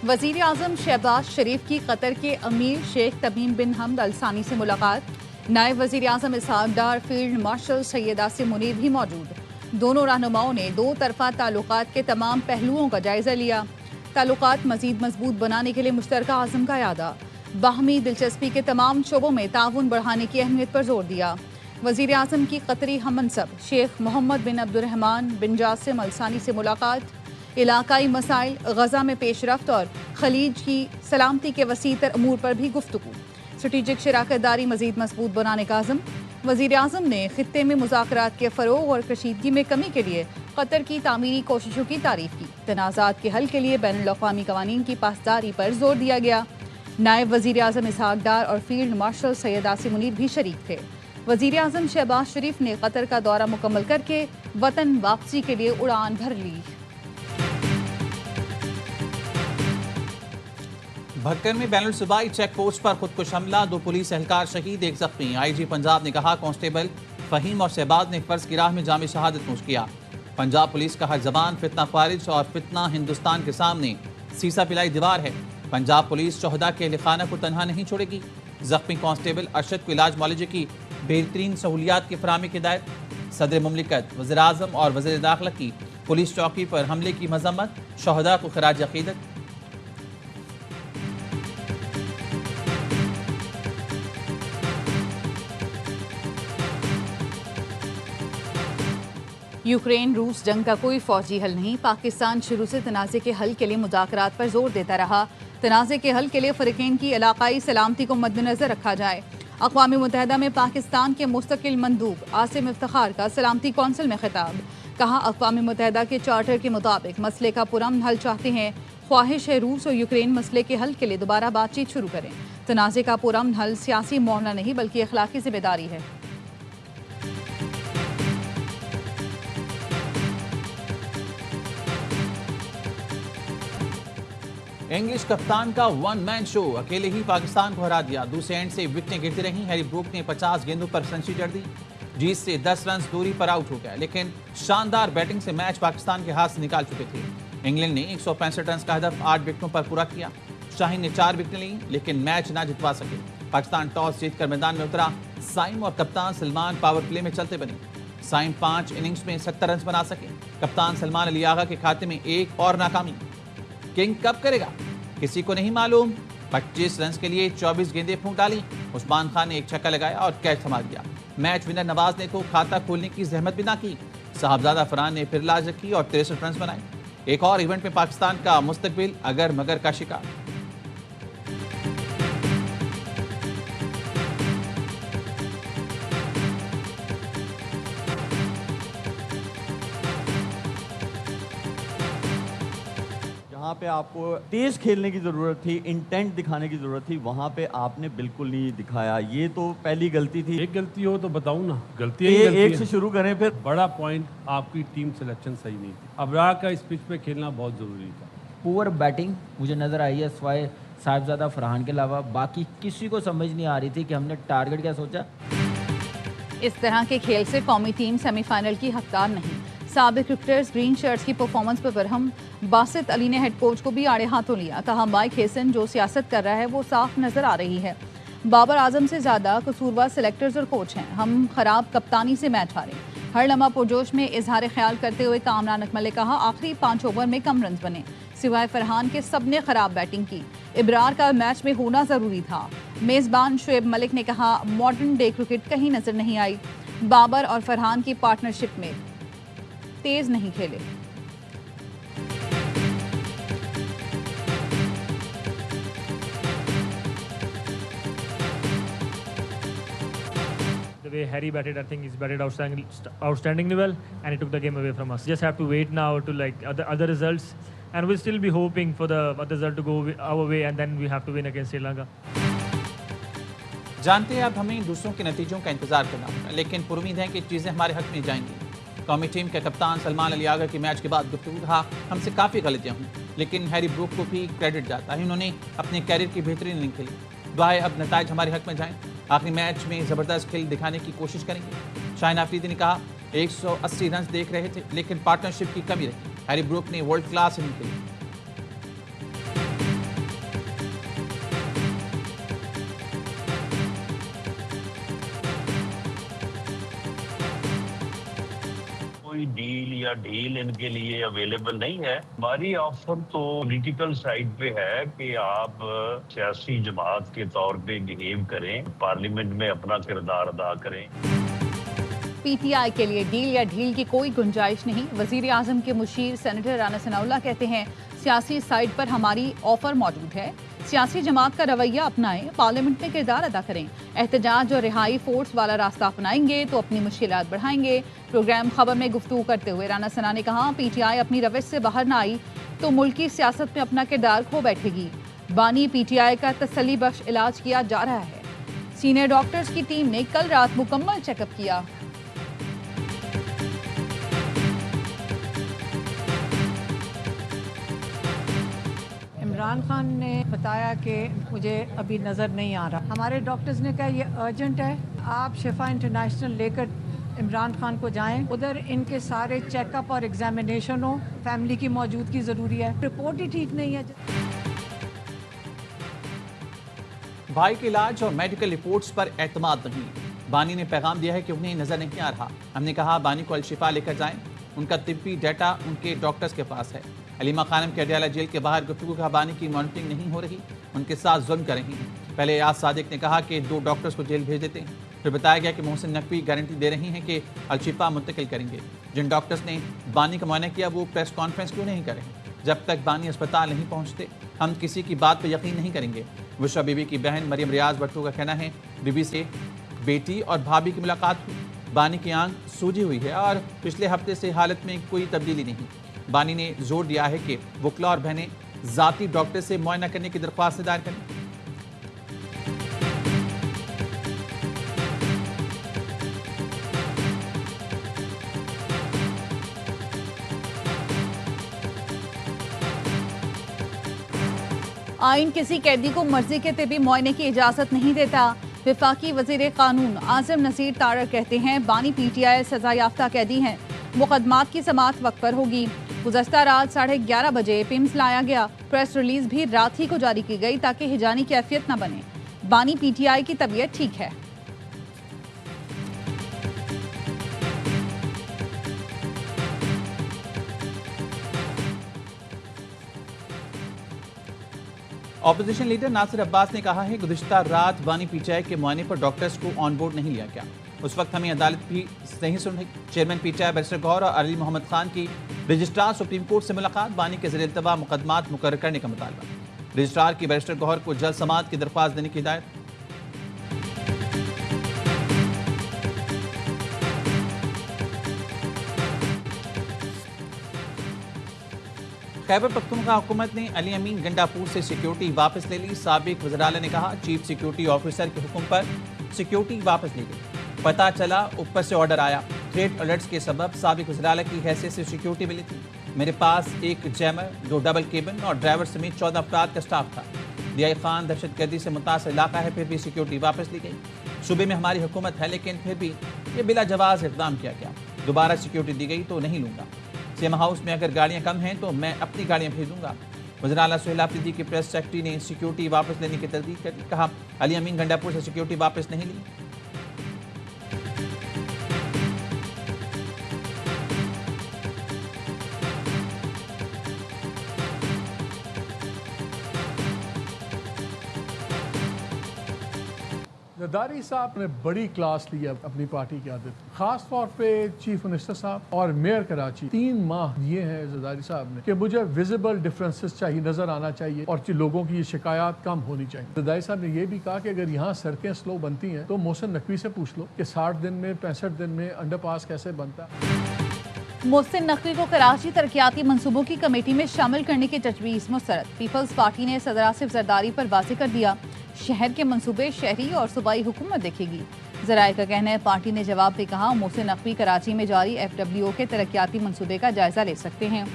वजीर आजम शहबाज शरीफ की कतर के अमीर शेख तमीम बिन हमद अल सानी से मुलाकात। नायब वजीर आजम इसहाक डार, फील्ड मार्शल सैयद आसिम मुनीर भी मौजूद। दोनों रहनुमाओं ने दो तरफा ताल्लुकात के तमाम पहलुओं का जायजा लिया। ताल्लुकात मजीद मजबूत बनाने के लिए मुश्तरका आज़म का यादा। बाहमी दिलचस्पी के तमाम शोबों में ताउन बढ़ाने की अहमियत पर जोर दिया। वजीर आजम की कतरी हमनसब शेख मोहम्मद बिन अब्दुर्रहमान बिन जासिम अल सानी से मुलाकात। इलाकाई मसाइल, गजा में पेशरफ्त और खलीज की सलामती के वसीतर अमूर पर भी गुफ्तगू। स्ट्रेटेजिक शराकतदारी मजीद मजबूत बनाने का आज़म। वजीर आजम ने खित्ते में मुज़ाकरात के फ़रोग और कशीदगी में कमी के लिए कतर की तामीरी कोशिशों की तारीफ की। तनाज़ात के हल के लिए बैनुल-अक़वामी क़वानीन की पासदारी पर जोर दिया गया। नायब वजीर आजम इसहाक डार और फील्ड मार्शल सैयद आसिम मुनीर भी शरीक थे। वजीर आजम शहबाज शरीफ ने कतर का दौरा मुकम्मल करके वतन वापसी के लिए उड़ान भर ली। भक्कर में बैनुल सूबाई चेक पोस्ट पर खुदकुश हमला, 2 पुलिस एहलकार शहीद, 1 जख्मी। आईजी पंजाब ने कहा कांस्टेबल फहीम और शहबाज ने फर्ज की राह में जामे शहादत नोश किया। पंजाब पुलिस का हर जबान फितना खारिज और फितना हिंदुस्तान के सामने सीसा पिलाई दीवार है। पंजाब पुलिस शोहदा के अहलखाना को तनहा नहीं छोड़ेगी। जख्मी कांस्टेबल अरशद को इलाज मुआलजे की बेहतरीन सहूलियात की फराहमी की हिदायत। सदर मुमलिकत, वज़ीर आज़म और वज़ीर दाखिला की पुलिस चौकी पर हमले की मजम्मत, शोहदा को खराज अकीदत। यूक्रेन रूस जंग का कोई फौजी हल नहीं। पाकिस्तान शुरू से तनाज़े के हल के लिए मुज़ाकरात पर जोर देता रहा। तनाज़े के हल के लिए फ़रीक़ैन की इलाकाई सलामती को मद्देनज़र रखा जाए। अक़वाम मुत्तहिदा में पाकिस्तान के मुस्तकिल मंदूब आसिम इफ्तिखार का सलामती कौंसिल में खिताब। कहा, अक़वाम मुत्तहिदा के चार्टर के मुताबिक मसले का पुरअमन हल चाहते हैं। ख्वाहिश है रूस और यूक्रेन मसले के हल के लिए दोबारा बातचीत शुरू करें। तनाज़े का पुरअमन हल सियासी मामला नहीं बल्कि अखलाकी जिम्मेदारी है। इंग्लिश कप्तान का वन मैन शो, अकेले ही पाकिस्तान को हरा दिया। दूसरे एंड से विकेटें गिरती रहीं। हैरी ब्रूक ने 50 गेंदों पर सेंचुरी जड़ दी। जीत से 10 रन दूरी पर आउट हो गया, लेकिन शानदार बैटिंग से मैच पाकिस्तान के हाथ से निकाल चुके थे। इंग्लैंड ने 165 रन का हदफ 8 विकेटों पर पूरा किया। शाहीन ने 4 विकेटें ली, लेकिन मैच ना जितवा सके। पाकिस्तान टॉस जीतकर मैदान में उतरा। साइम और कप्तान सलमान पावर प्ले में चलते बने। साइम 5 इनिंग्स में 70 रन बना सके। कप्तान सलमान अली आगा के खाते में एक और नाकामी। किंग कब करेगा किसी को नहीं मालूम। 25 रन के लिए 24 गेंदें फूंक डाली। उस्मान खान ने एक छक्का लगाया और कैच थमा दिया। मैच विनर नवाज ने तो खाता खोलने की जहमत भी ना की। साहबजादा फरहान ने फिर लाज रखी और 63 रन बनाए। एक और इवेंट में पाकिस्तान का मुस्तकबिल अगर मगर का शिकार। जहाँ पे आपको तेज खेलने की ज़रूरत थी, इंटेंट दिखाने की ज़रूरत थी, वहाँ पे आपने बिल्कुल नहीं दिखाया। ये तो पहली गलती थी। एक गलती हो तो बताऊँ ना, गलती एक से शुरू करें फिर। बड़ा पॉइंट, आपकी टीम सिलेक्शन सही नहीं थी। अबरार का इस पिच पे खेलना बहुत ज़रूरी था। पुअर बैटिंग मुझे नज़र आई है, स्वाय साहिबजादा फरहान के अलावा बाकी किसी को समझ नहीं आ रही थी कि हमने टारगेट क्या सोचा। इस तरह के खेल से कौमी टीम सेमीफाइनल की हकदार नहीं। साबिक क्रिकेटर्स ग्रीन शर्ट्स की परफॉर्मेंस पर बरहम। बासित अली ने हेड कोच को भी आड़े हाथों लिया। कहा, माइक हेसन जो सियासत कर रहा है वो साफ नजर आ रही है। बाबर आजम से ज्यादा कसूरवार सिलेक्टर्स और कोच हैं। हम खराब कप्तानी से मैच हारे। हर लम्हा पुरजोश में इजहार ख्याल करते हुए कामरान अकमल ने कहा, आखिरी 5 ओवर में कम रन बने। सिवाय फरहान के सबने खराब बैटिंग की। इब्रार का मैच में होना जरूरी था। मेजबान शुएब मलिक ने कहा, मॉडर्न डे क्रिकेट कहीं नजर नहीं आई। बाबर और फरहान की पार्टनरशिप में तेज नहीं खेले। The way Harry batted, I think he's batted outstandingly well, and he took the game away from us. Just have to wait now to like other results, and we'll still be hoping for the other result to go our way, and then we have to win against Sri Lanka. जानते हैं अब हमें दूसरों के नतीजों का इंतजार करना होगा, लेकिन पुरुमीद है कि चीजें हमारे हक में जाएंगी। कौमी टीम के कप्तान सलमान अली आगा की मैच के बाद गुफ्तगू कहा, हमसे काफ़ी गलतियां हुई, लेकिन हैरी ब्रूक को भी क्रेडिट जाता है। उन्होंने अपने कैरियर की बेहतरीन इनिंग खेली। दुआ है अब नताइज हमारे हक में जाएं। आखिरी मैच में ज़बरदस्त खेल दिखाने की कोशिश करेंगे। शाहीन अफरीदी ने कहा, 180 रन देख रहे थे, लेकिन पार्टनरशिप की कमी रही। हैरी ब्रूक ने वर्ल्ड क्लास इनिंग खेली। या ढील इनके लिए अवेलेबल नहीं है। हमारी ऑफर तो पॉलिटिकल साइड पे है कि आप सियासी जमात के तौर पे बिहेव करें, पार्लियामेंट में अपना किरदार अदा करें। पीटीआई के लिए डील या ढील की कोई गुंजाइश नहीं। वजीर आजम के मुशीर सेनेटर राना सनाउल्लाह कहते हैं, सियासी साइड पर हमारी ऑफर मौजूद है, सियासी जमात का रवैया अपनाएं, पार्लियामेंट में किरदार अदा करें। एहतजाज और रिहाई फोर्स वाला रास्ता अपनाएंगे तो अपनी मुश्किलात बढ़ाएंगे। प्रोग्राम खबर में गुफ्तगू करते हुए राना सना ने कहा, पीटीआई अपनी रविश से बाहर न आई तो मुल्की सियासत में अपना किरदार खो बैठेगी। बानी पीटीआई का तसल्ली बख्श इलाज किया जा रहा है। सीनियर डॉक्टर्स की टीम ने कल रात मुकम्मल चेकअप किया। इमरान खान ने बताया कि मुझे अभी नज़र नहीं आ रहा। हमारे डॉक्टर्स ने कहा ये अर्जेंट है, आप शिफा इंटरनेशनल लेकर इमरान खान को जाएं, उधर इनके सारे चेकअप और एग्जामिनेशन हो, फैमिली की मौजूदगी ज़रूरी है, रिपोर्ट ही ठीक नहीं है। भाई के इलाज और मेडिकल रिपोर्ट्स पर एतमाद नहीं। बानी ने पैगाम दिया है कि उन्हें नजर नहीं आ रहा। हमने कहा बानी को अलशिफा लेकर जाएं, उनका तिब्बी डाटा उनके डॉक्टर्स के पास है। अलीमा खानम के अडियाला जेल के बाहर गुफ्तगू का बानी की मॉनिटरिंग नहीं हो रही, उनके साथ जुल्म कर रही हैं। पहले याद सादिक ने कहा कि 2 डॉक्टर्स को जेल भेज देते हैं, फिर बताया गया कि मोहसिन नकवी गारंटी दे रही हैं कि अलशिफा मुंतकिल करेंगे। जिन डॉक्टर्स ने बानी का मुआयना किया वो प्रेस कॉन्फ्रेंस क्यों नहीं करें? जब तक बानी अस्पताल नहीं पहुंचते हम किसी की बात पर यकीन नहीं करेंगे। बुशरा बीबी की बहन मरियम रियाज भट्टू का कहना है, बीबी से बेटी और भाभी की मुलाकात हुई, बानी की आंख सूजी हुई है और पिछले हफ्ते से हालत में कोई तब्दीली नहीं। बानी ने जोर दिया है कि वकला और बहनें जाती डॉक्टर से मुआयना करने की दरख्वास्त दायर करें। आइन किसी कैदी को मर्जी के तिब्बी मुआयने की इजाजत नहीं देता। विफाकी वजीर कानून आजम नसीर तारड़ कहते हैं, बानी पीटीआई सजा याफ्ता कैदी हैं, मुकदमात की समाअत वक्त पर होगी। गुज़श्ता रात 11:30 बजे पिम्स लाया गया। प्रेस रिलीज भी रात ही को जारी की गई ताकि हिजानी कैफियत न बने। बानी पीटीआई की तबीयत ठीक है। ऑपोजिशन लीडर नासिर अब्बास ने कहा है, गुज़श्ता रात बानी पीटीआई के मुआयने पर डॉक्टर्स को ऑन बोर्ड नहीं लिया गया, उस वक्त हमें अदालत भी नहीं सुन रही। चेयरमैन पीटीआई बैरिस्टर गौहर और अली मोहम्मद खान की रजिस्ट्रार सुप्रीम कोर्ट से मुलाकात, बानी के ज़ेर इल्तवा मुकदमात मुकर्रर करने का मुतालबा। रजिस्ट्रार की बैरिस्टर गौहर को जल्द समाअत की दरख्वास्त देने की हिदायत। खैबर पख्तूनख्वा हुकूमत ने अली अमीन गंडापुर से सिक्योरिटी वापस ले ली। साबिक वज़ीर-ए-आला ने कहा, चीफ सिक्योरिटी ऑफिसर के हुक्म पर सिक्योरिटी वापस ली गई। पता चला ऊपर से ऑर्डर आया। थ्रेट अलर्ट्स के सबब साबिक वज़ीर-ए-आला की हैसियत से सिक्योरिटी मिली थी। मेरे पास एक जैमर, 2 डबल केबिन और ड्राइवर समेत 14 अफराद का स्टाफ था। दिया खान दहशतगर्दी से मुतासर इलाका है, फिर भी सिक्योरिटी वापस ली गई। सूबे में हमारी हुकूमत है, लेकिन फिर भी ये बिला जवाज़ इक़दाम किया गया। दोबारा सिक्योरिटी दी गई तो नहीं लूँगा। सिनेमा हाउस में अगर गाड़ियाँ कम हैं तो मैं अपनी गाड़ियाँ भेजूंगा। वज़ीर-ए-आला सुहेल आफरीदी की प्रेस सेक्रेटरी ने सिक्योरिटी वापस लेने की तस्दीक कर कहा, अली अमीन गंडापुर से सिक्योरिटी वापस नहीं ली। जरदारी साहब ने बड़ी क्लास ली है अपनी पार्टी की आदत, खास तौर पे चीफ मिनिस्टर साहब और मेयर कराची 3 माह दिए हैं जरदारी साहब ने कि मुझे विजिबल डिफरेंसेस चाहिए, नजर आना चाहिए और लोगों की शिकायत कम होनी चाहिए। जरदारी साहब ने यह भी कहा कि अगर यहाँ सड़कें स्लो बनती हैं तो मोहसिन नकवी से पूछ लो कि 60 दिन में 65 दिन में अंडरपास कैसे बनता है। मोहसिन नकवी को कराची तरक्याती मंसूबों की कमेटी में शामिल करने की तजवीज़ मुस्तरद। पीपल्स पार्टी ने सदर आसिफ जरदारी पर वाज़ेह कर दिया, शहर के मंसूबे शहरी और सूबाई हुकूमत देखेगी। ज़राए का कहना है, पार्टी ने जवाब में कहा, मोहसिन नकवी कराची में जारी FWO के तरक्याती मंसूबे का जायजा ले सकते हैं।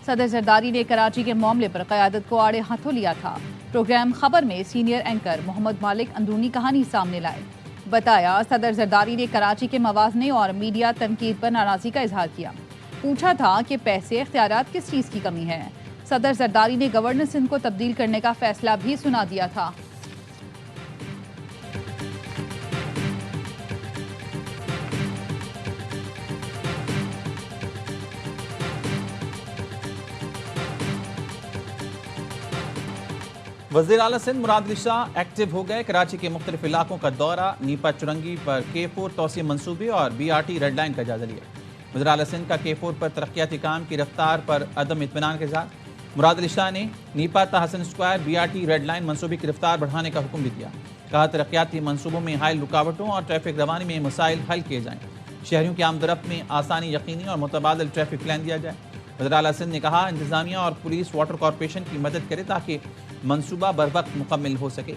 सदर जरदारी ने कराची के मामले पर क़यादत को आड़े हाथों लिया था। प्रोग्राम खबर में सीनियर एंकर मोहम्मद मालिक अंदरूनी कहानी सामने लाए। बताया, सदर जरदारी ने कराची के मवाज़ने और मीडिया तनकीद पर नाराज़गी का इजहार किया। पूछा था कि पैसे इख्तियारात किस चीज़ की कमी है। सदर जरदारी ने गवर्नर सिंध को तब्दील करने का फैसला भी सुना दिया था। वज़ीर आला सिंध मुराद अली शाह एक्टिव हो गए। कराची के मुख्तलिफ इलाकों का दौरा, नीपा चुरंगी पर K4 तोसी मंसूबे और BRT रेड लाइन का जायजा लिया। वज़ीर आला सिंध का K4 पर तरक्याती काम की रफ्तार पर अदम इत्मीनान के साथ मुराद अली शाह ने Nipa Hasan square BRT red line मंसूबे की रफ्तार बढ़ाने का हुक्म भी दिया। कहा तरक्याती मंसूबों में हायल रुकावटों और ट्रैफिक रवानी में मसाइल हल किए जाएँ। शहरियों की आमदरफ्त में आसानी यकीनी और मुतबादिल ट्रैफिक प्लान दिया जाए। वज़ीर आला सिंध ने कहा इंतजामिया और पुलिस वाटर कॉरपोरेशन की मदद करे ताकि मंसूबा बर वक्त मुकम्मल हो सके।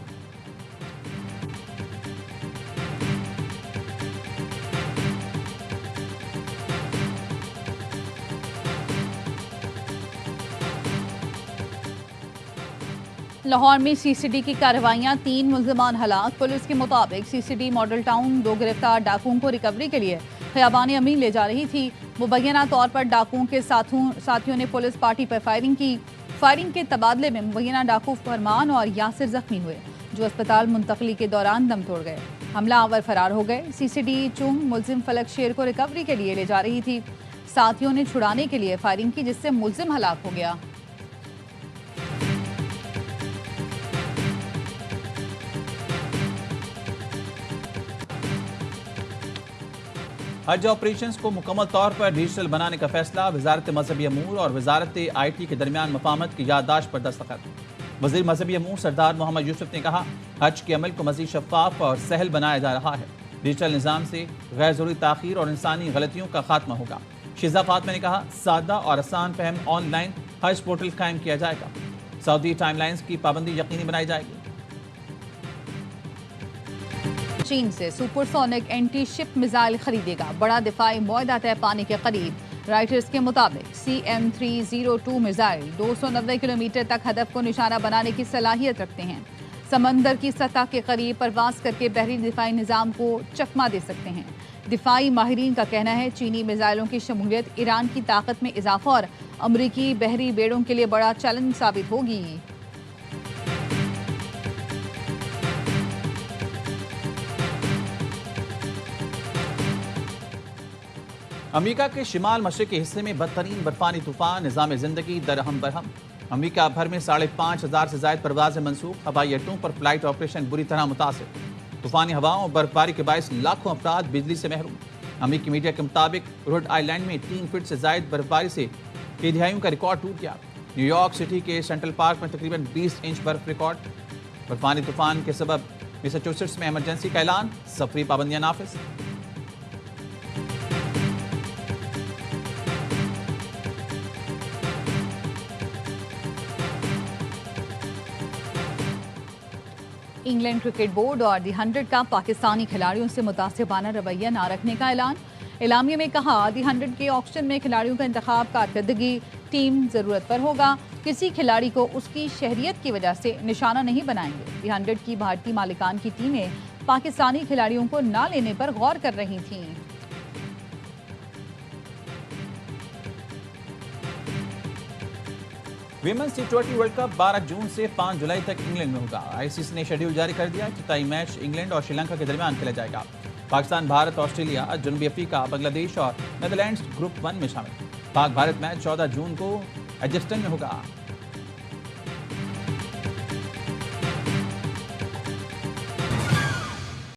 लाहौर में CCD की कार्रवाइयां, 3 मुल्ज़िमान हलाक। पुलिस के मुताबिक CCD मॉडल टाउन 2 गिरफ्तार डाकुओं को रिकवरी के लिए खियाबान अमीन ले जा रही थी। मुबैना तौर पर डाकुओं के साथियों ने पुलिस पार्टी पर फायरिंग की। फायरिंग के तबादले में मुबैना डाकू फरमान और यासिर जख्मी हुए, जो अस्पताल मुंतकली के दौरान दम तोड़ गए। हमलावर फरार हो गए। CCD चुंग मुल्जिम फलक शेर को रिकवरी के लिए ले जा रही थी। साथियों ने छुड़ाने के लिए फायरिंग की, जिससे मुल्जिम हलाक हो गया। हज ऑपरेशंस को मुकम्मल तौर पर डिजिटल बनाने का फैसला। वजारत मजहबी अमूर और वजारत IT के दरमियान मफाहमत की याददाश्त पर दस्तखत। वज़ीर मजहबी अमूर सरदार मोहम्मद यूसुफ ने कहा हज के अमल को मज़ीद शफाफ और सहल बनाया जा रहा है। डिजिटल निज़ाम से गैर ज़रूरी ताख़ीर और इंसानी गलतियों का खात्मा होगा। शिज़ा फातमा ने कहा सादा और आसान फहम ऑनलाइन हज पोर्टल कायम किया जाएगा। सऊदी टाइमलाइंस की पाबंदी यकीनी बनाई जाएगी। चीन से सुपरसोनिक एंटी शिप मिसाइल खरीदेगा। बड़ा दिफाई मुआहदा तय पाने के करीब। राइटर्स के मुताबिक CM-302 मिसाइल 290 किलोमीटर तक हदफ को निशाना बनाने की सलाहियत रखते हैं। समंदर की सतह के करीब परवास करके बहरी दिफाई निज़ाम को चकमा दे सकते हैं। दिफाई माहिरीन का कहना है चीनी मिसाइलों की शमूलियत ईरान की ताकत में इजाफा और अमरीकी बहरी बेड़ों के लिए बड़ा चैलेंज साबित होगी। अमेरिका के शिमाल मशरक़ी हिस्से में बदतरीन बर्फानी तूफान, निज़ाम ज़िंदगी दरहम बरहम। अमेरिका भर में 5,500 से ज़ायद परवाज़ें मनसूख। हवाई अड्डों पर फ्लाइट ऑपरेशन बुरी तरह मुतासिर। तूफानी हवाओं और बर्फबारी के बायस लाखों अफराद बिजली से महरूम। अमेरिकी मीडिया के मुताबिक रोड आइलैंड में 3 फीट से ज़ायद बर्फबारी से कई दिहाइयों का रिकॉर्ड टूट गया। न्यूयॉर्क सिटी के सेंट्रल पार्क में तकरीबन 20 इंच बर्फ रिकॉर्ड। बर्फानी तूफान के सबब मैसाचुसेट्स में इमरजेंसी का ऐलान, सफरी पाबंदियां नाफिज। इंग्लैंड क्रिकेट बोर्ड और दी 100 का पाकिस्तानी खिलाड़ियों से मुतासिबाना रवैया न रखने का ऐलान। एलामिया में कहा दी 100 के ऑक्शन में खिलाड़ियों का इंतखाब कारकर्दगी टीम ज़रूरत पर होगा। किसी खिलाड़ी को उसकी शहरियत की वजह से निशाना नहीं बनाएंगे। दी 100 की भारतीय मालिकान की टीमें पाकिस्तानी खिलाड़ियों को न लेने पर गौर कर रही थीं। विमेंस T20 वर्ल्ड कप 12 जून से 5 जुलाई तक इंग्लैंड में होगा। ICC ने शेड्यूल जारी कर दिया। चौथाई मैच इंग्लैंड और श्रीलंका के दरमियान खेला जाएगा। पाकिस्तान, भारत, ऑस्ट्रेलिया, जनूबी अफ्रीका, बांग्लादेश और नेदरलैंड्स ग्रुप 1 में शामिल। पाक भारत मैच 14 जून को एडजस्टन में होगा।